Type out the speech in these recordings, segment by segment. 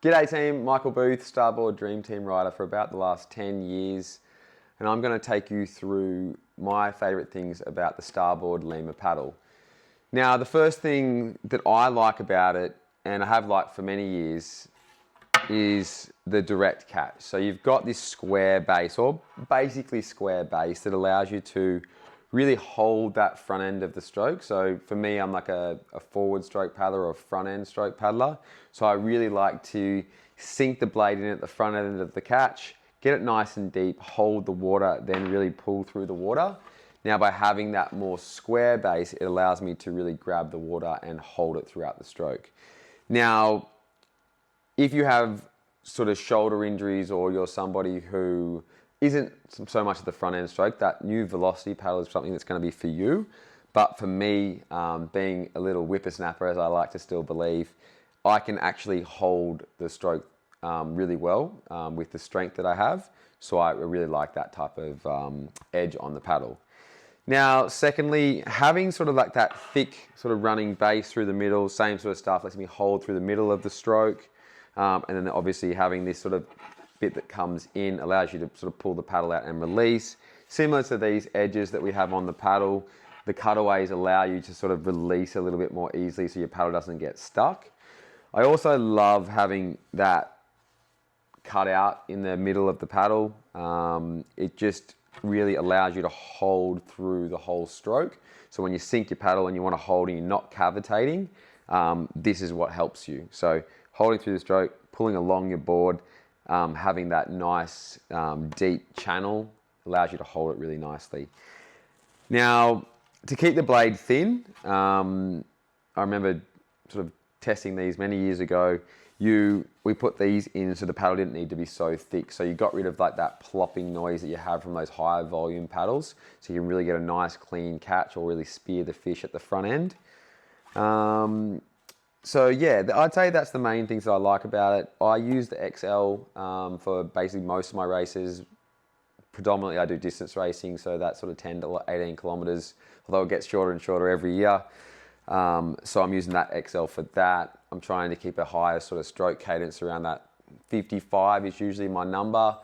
G'day team, Michael Booth, Starboard Dream Team rider for about the last 10 years. And I'm going to take you through my favourite things about the Starboard Lima paddle. Now, the first thing that I like about it, and I have liked for many years, is the direct catch. So you've got this square base, or basically square base, that allows you to really hold that front end of the stroke. So for me, I'm like a forward stroke paddler or a front end stroke paddler. So I really like to sink the blade in at the front end of the catch, get it nice and deep, hold the water, then really pull through the water. Now by having that more square base, it allows me to really grab the water and hold it throughout the stroke. Now, if you have sort of shoulder injuries or you're somebody who isn't so much at the front end stroke, that new velocity paddle is something that's going to be for you. But for me, being a little whippersnapper, as I like to still believe, I can actually hold the stroke really well with the strength that I have. So I really like that type of edge on the paddle. Now, secondly, having sort of like that thick sort of running base through the middle, same sort of stuff, lets me hold through the middle of the stroke. And then obviously having this sort of bit that comes in allows you to sort of pull the paddle out and release. Similar to these edges that we have on the paddle, the cutaways allow you to sort of release a little bit more easily so your paddle doesn't get stuck. I also love having that cut out in the middle of the paddle. It just really allows you to hold through the whole stroke. So when you sink your paddle and you want to hold and you're not cavitating, this is what helps you. So holding through the stroke, pulling along your board, having that nice deep channel allows you to hold it really nicely. Now, to keep the blade thin, I remember sort of testing these many years ago. We put these in so the paddle didn't need to be so thick. So you got rid of like that plopping noise that you have from those higher volume paddles. So you can really get a nice clean catch or really spear the fish at the front end. So yeah, I'd say that's the main things that I like about it. I use the XL for basically most of my races. Predominantly I do distance racing, so that's sort of 10 to 18 kilometers, although it gets shorter and shorter every year. So I'm using that XL for that. I'm trying to keep a higher sort of stroke cadence around that 55 is usually my number.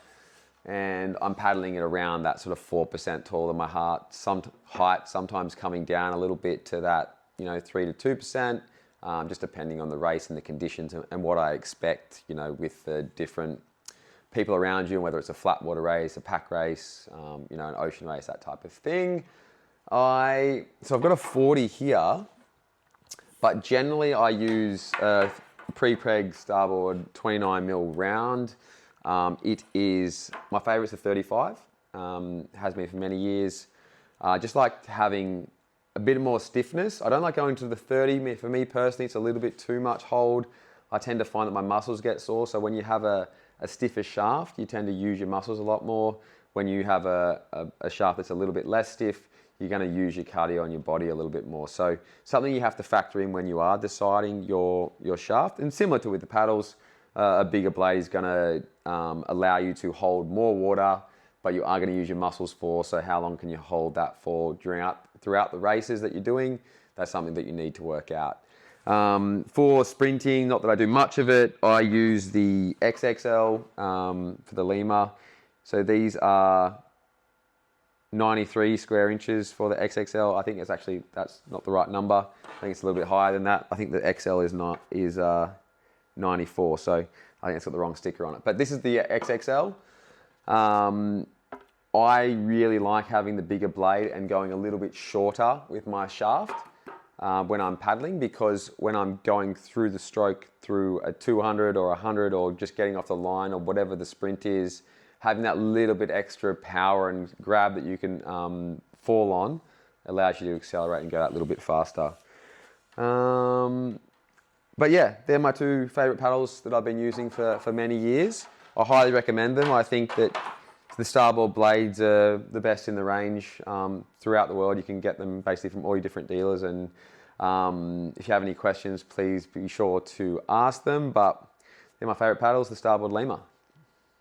And I'm paddling it around that sort of 4% taller than my height, sometimes coming down a little bit to that, 3 to 2%. Just depending on the race and the conditions and what I expect, with the different people around you, and whether it's a flat water race, a pack race, an ocean race, that type of thing. So I've got a 40 here, but generally I use a pre-preg Starboard 29mm round. It is, my favourite's a 35, has been for many years. Just like having a bit more stiffness. I don't like going to the 30. For me personally, it's a little bit too much hold. I tend to find that my muscles get sore. So when you have a stiffer shaft, you tend to use your muscles a lot more. When you have a shaft that's a little bit less stiff, you're going to use your cardio on your body a little bit more. So something you have to factor in when you are deciding your shaft. And similar to with the paddles, a bigger blade is going to allow you to hold more water, but you are going to use your muscles for. So how long can you hold that for throughout the races that you're doing? That's something that you need to work out. For sprinting, not that I do much of it, I use the XXL for the Lima. So these are 93 square inches for the XXL. I think that's not the right number. I think it's a little bit higher than that. I think the XL is 94. So I think it's got the wrong sticker on it. But this is the XXL. I really like having the bigger blade and going a little bit shorter with my shaft when I'm paddling, because when I'm going through the stroke through a 200 or 100 or just getting off the line or whatever the sprint is, having that little bit extra power and grab that you can fall on allows you to accelerate and go that little bit faster. But yeah, they're my two favourite paddles that I've been using for many years. I highly recommend them. I think that the Starboard blades are the best in the range throughout the world. You can get them basically from all your different dealers. And if you have any questions, please be sure to ask them. But they're my favourite paddles, the Starboard Lima.